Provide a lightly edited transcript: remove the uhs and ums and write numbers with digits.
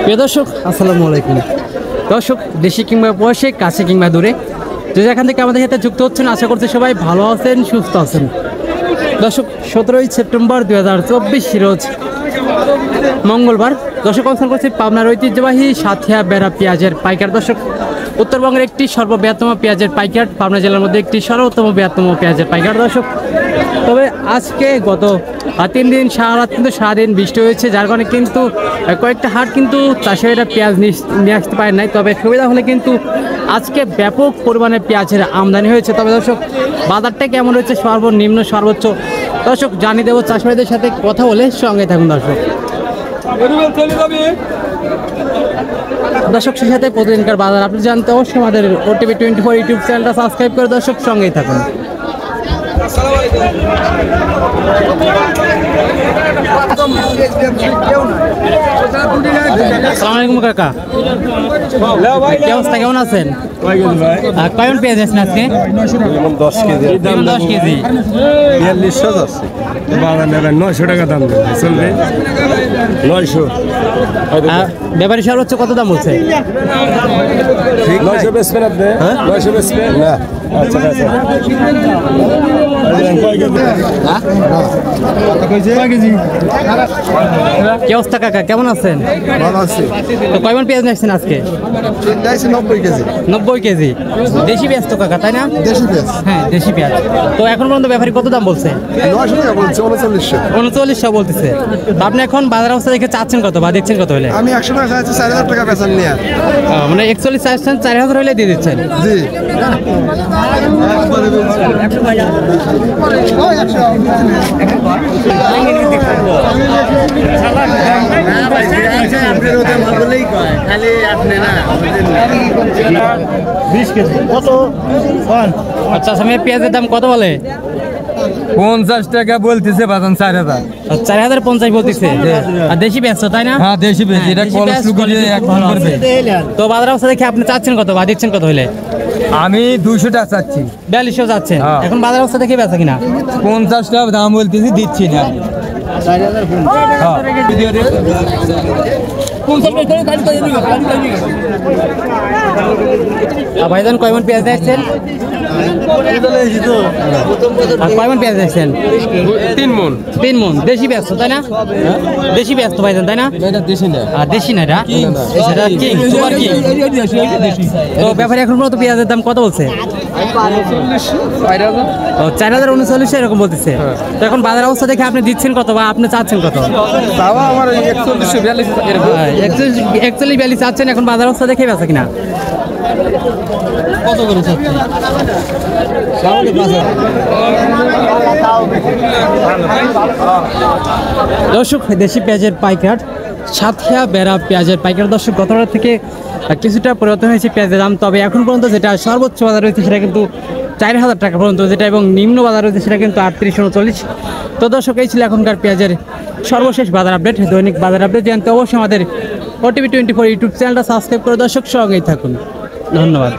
প্রিয় দর্শক আসসালামু আলাইকুম। দর্শক দেশে কিংবা বয়সে কাছে কিংবা দূরে যে যেখান থেকে আমাদের সাথে যুক্ত হচ্ছেন, আশা করছি সবাই ভালো আছেন, সুস্থ আছেন। দর্শক 17ই সেপ্টেম্বর 2024 রোজ মঙ্গলবার। দর্শক অবস্থান করছি পাবনার ঐতিহ্যবাহী সাথিয়া বেড়া পেঁয়াজের পাইকার। দর্শক উত্তরবঙ্গের একটি সর্ববৃহত্তম পেঁয়াজের পাইকার, পাবনা জেলার মধ্যে একটি সর্বোত্তম বৃহত্তম পেঁয়াজের পাইকার। দর্শক তবে আজকে গত 3 দিন সারাদিন বৃষ্টি হয়েছে, যার কারণে কিন্তু কয়েকটা হাট কিন্তু চাষিরা পেঁয়াজ নিয়ে আসতে পারে নাই। তবে সুবিধা হলে কিন্তু আজকে ব্যাপক পরিমাণে পেঁয়াজের আমদানি হয়েছে। তবে দর্শক বাজারটা কেমন হয়েছে, সর্বনিম্ন সর্বোচ্চ দর্শক জানিয়ে দেবো চাষিদের সাথে কথা বলে, সঙ্গে থাকুন দর্শক। দর্শক সেই সাথে প্রতিদিনকার বাজার আপনি জানতে অবশ্যই আমাদের OTV 24 ইউটিউব চ্যানেলটা সাবস্ক্রাইব করে দর্শক সঙ্গেই থাকুন। আসসালামু আলাইকুম কাকা, কি অবস্থা, কেমন আছেন? কয়ন পেঁয়াজ আছেন আজকে? 10 কেজি। 10 কেজি 4200 যাচ্ছে। বাবা নেবেন 900 টাকা দাম দেবে, চলবে 900। ব্যাপারী সর্বোচ্চ কত দাম বলছে? 900 বেচবেন আপনি? 900 বেচবেন না? আচ্ছা আচ্ছা। কি অবস্থা কাকা, কেমন আছেন? ভালো আছে। তো কয়মন পেঁয়াজ নিয়েছেন আজকে? 90 কেজি। 90 কেজি দেশি পেঁয়াজ তো কাকা, তাই না? দেশি পেঁয়াজ। হ্যাঁ দেশি পেঁয়াজ। তো এখন পর্যন্ত ব্যাপারী কত দাম বলছে? 900 টাকা বলছে, 3900। 3900 বলতেছে। তো আপনি এখন বাজার অবস্থা দেখে চাচ্ছেন কত বা দেখছেন কত হলে? আমি 100 টাকা চাইছি, 4000 টাকা বেচেন নিয়ে। মানে 41 চাচ্ছেন, 4000 হলে দিয়ে দিচ্ছেন? জি। আচ্ছা আমি পেঁয়াজের দাম কত বলে? 50 টাকা বলতেছে বাজান, 4000। 4050 বলতেছে। আর দেশি পেঁয়াজ তো, তাই না? হ্যাঁ দেশি পেঁয়াজ, এটা কলস লুকিয়ে এক ফোন করবে। তো বাজার অবস্থা দেখে আপনি চাচ্ছেন কত বা দিচ্ছেন কত হলে? আমি 200 টাকা চাচ্ছি। 4200 যাচ্ছেন। হ্যাঁ। এখন বাজার অবস্থা দেখে বেচা কিনা? 50 টাকা দাম বলতেছি, দিচ্ছি না। ভাইজান কয়মন পেঁয়াজ দেখছেন? কয়মন পেঁয়াজ দেখছেন? 3 মণ। 3 মণ দেশি পেঁয়াজ তো, তাই না? দেশি পেঁয়াজ তো ভাইজান, তাই না? এটা দেশি না। আর দেশি না, এটা সেটা কি সুপার কি? তো ব্যাপারে এখন পর্যন্ত পেঁয়াজের দাম কত বলছে? 4039 এরকম বলতেছে। তো এখন বাজার অবস্থা দেখে আপনি দিচ্ছেন কত বা আপনি চাচ্ছেন কত? বাবা আমার 4142 এরকম। 4142 চাচ্ছেন। এখন বাজার অবস্থা দেখে বেচা কিনা কত করে চাচ্ছেন? দর্শক দেশি পেঁয়াজের পাইকার, সাথিয়া বেড়া পেঁয়াজের পাইকার। দর্শক গতবার থেকে কিছুটা পরিবর্তন হয়েছে পেঁয়াজের দাম। তবে এখন পর্যন্ত যেটা সর্বোচ্চ বাজার রয়েছে সেটা কিন্তু 4000 টাকা পর্যন্ত, যেটা এবং নিম্ন বাজার রয়েছে সেটা কিন্তু 3839। তো দর্শক এই ছিল এখনকার পেঁয়াজের সর্বশেষ বাজার আপডেট। দৈনিক বাজার আপডেট জানতে অবশ্যই আমাদের OTV 24 ইউটিউব চ্যানেলটা সাবস্ক্রাইব করে দর্শক সঙ্গেই থাকুন। ধন্যবাদ।